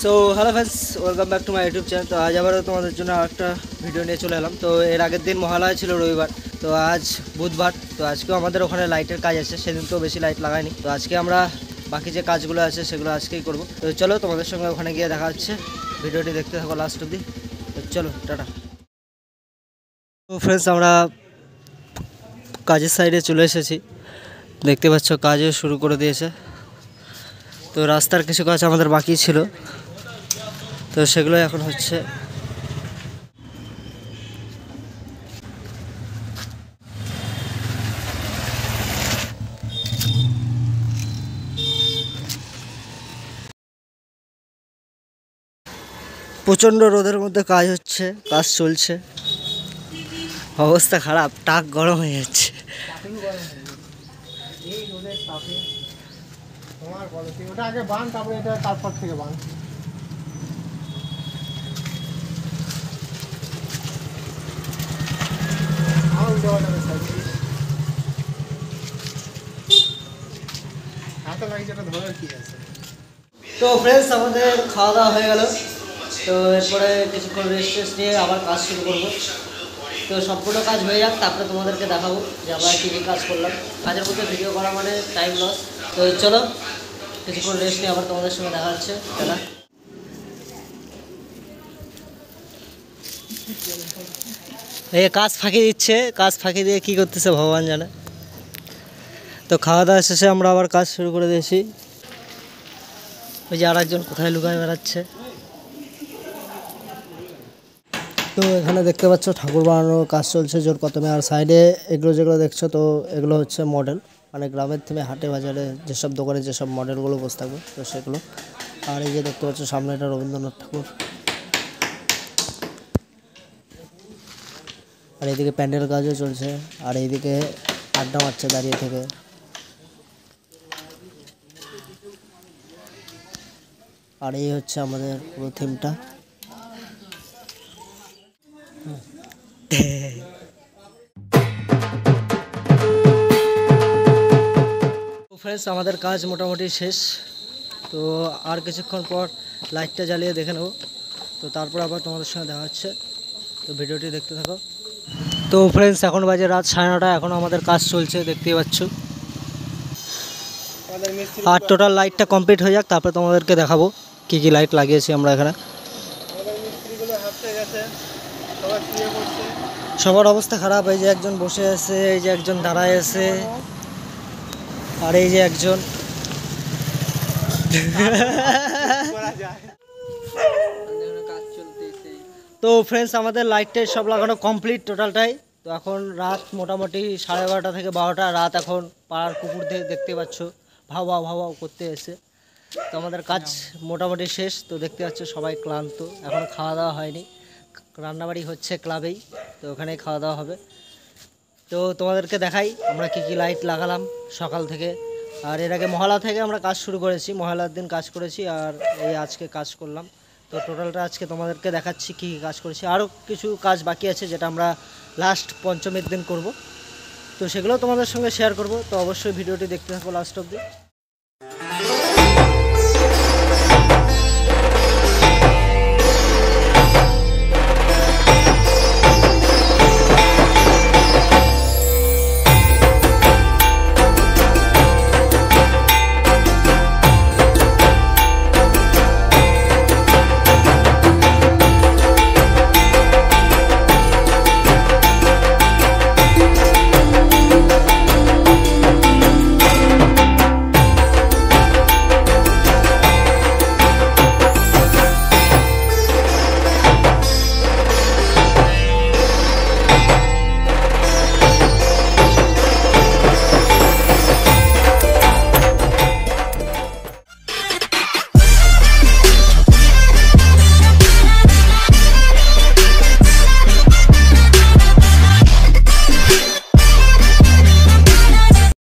So hello friends, welcome back to my YouTube channel. তো আজ আবারও তোমাদের জন্য একটা ভিডিও নিয়ে চলে এলাম। তো এর আগের দিন মহালয়া ছিল রবিবার, তো আজ বুধবার। তো আজকেও আমাদের ওখানে লাইটের কাজ আছে, সেদিন তো বেশি লাইট লাগায়নি। তো আজকে আমরা বাকি যে কাজগুলো আছে সেগুলো আজকেই করব। তো চলো তোমাদের সঙ্গে ওখানে গিয়ে দেখা হচ্ছে, ভিডিওটি দেখতে থাকো লাস্ট অবধি। তো চলো টাটা। তো ফ্রেন্ডস, আমরা কাজের সাইডে চলে এসেছি, দেখতে পাচ্ছ কাজও শুরু করে দিয়েছে। তো রাস্তার কিছু কাজ আমাদের বাকি ছিল, তো সেগুলো এখন হচ্ছে। প্রচণ্ড রোদের মধ্যে কাজ হচ্ছে, কাজ চলছে, অবস্থা খারাপ, টাক গরম হয়ে যাচ্ছে। তো ফ্রেন্ডস, আমাদের খাওয়া দাওয়া হয়ে গেল। তো এরপরে কিছুক্ষণ রেস্ট নিয়ে আবার কাজ শুরু করবো। তো সম্পূর্ণ কাজ হয়ে যাক, তারপরে তোমাদেরকে দেখাবো যে আমরা কী কী কাজ করলাম। কাজের মধ্যে ভিডিও করা মানে টাইম লস। তো চলো কিছুক্ষণ রেস্ট নিয়ে আবার তোমাদের সঙ্গে দেখা হচ্ছে। দাদা এই কাজ ফাঁকি দিচ্ছে, কাজ ফাঁকি দিয়ে কী করতেছে ভগবান জানে। তো খাওয়া দাওয়া শেষে আমরা আবার কাজ শুরু করে দিয়েছি। ওই যে আর একজন কোথায় লুকায় বেড়াচ্ছে। তো এখানে দেখতে পাচ্ছ ঠাকুর বানানোর কাজ চলছে জোর কদমে। আর সাইডে এগুলো যেগুলো দেখছো, তো এগুলো হচ্ছে মডেল, মানে গ্রামের থেকে হাটে বাজারে যেসব দোকানে যেসব মডেলগুলো বসে থাকবে, তো সেগুলো। আর এই যে দেখতে পাচ্ছ সামনে এটা রবীন্দ্রনাথ ঠাকুর। আর এইদিকে প্যান্ডেল কাজও চলছে, আর এইদিকে আড্ডা মারছে দাঁড়িয়ে থেকে। আর এই হচ্ছে আমাদের পুরো থিমটা। ফ্রেন্ডস, আমাদের কাজ মোটামুটি শেষ। তো আর কিছুক্ষণ পর লাইটটা জ্বালিয়ে দেখে নেব, তো তারপর আবার তোমাদের সঙ্গে দেখা হচ্ছে। তো ভিডিওটি দেখতে থাকো। তো ফ্রেন্ডস, এখন বাজে রাত 9:30, এখনও আমাদের কাজ চলছে, দেখতেই পাচ্ছ। আর টোটাল লাইটটা কমপ্লিট হয়ে যাক, তারপরে তোমাদেরকে দেখাবো কী কী লাইট লাগিয়েছি আমরা এখানে। সবার অবস্থা খারাপ। এই যে একজন বসে আছে, এই যে একজন দাঁড়ায় আছে, আর এই যে একজন। তো ফ্রেন্ডস, আমাদের লাইটটাই সব লাগানো কমপ্লিট টোটালটাই। তো এখন রাত মোটামুটি 12:30 থেকে 12টা রাত। এখন পাড়ার কুকুর দেখতে পাচ্ছ ভাও ভাও ভাও ভাও করতে এসে। তো আমাদের কাজ মোটামুটি শেষ। তো দেখতে পাচ্ছ সবাই ক্লান্ত, এখন খাওয়া দাওয়া হয়নি, রান্নাবাড়ি হচ্ছে ক্লাবেই, তো ওখানেই খাওয়া দাওয়া হবে। তো তোমাদেরকে দেখাই আমরা কী কী লাইট লাগালাম সকাল থেকে। আর এর আগে মহালয়া থেকে আমরা কাজ শুরু করেছি, মহালয়ার দিন কাজ করেছি, আর এই আজকে কাজ করলাম। তো টোটালটা আজকে তোমাদেরকে দেখাচ্ছি কী কী কাজ করেছি। আরও কিছু কাজ বাকি আছে যেটা আমরা লাস্ট পঞ্চমীর দিন করব, তো সেগুলো তোমাদের সঙ্গে শেয়ার করব। তো অবশ্যই ভিডিওটি দেখতে থাকো লাস্ট অবধি।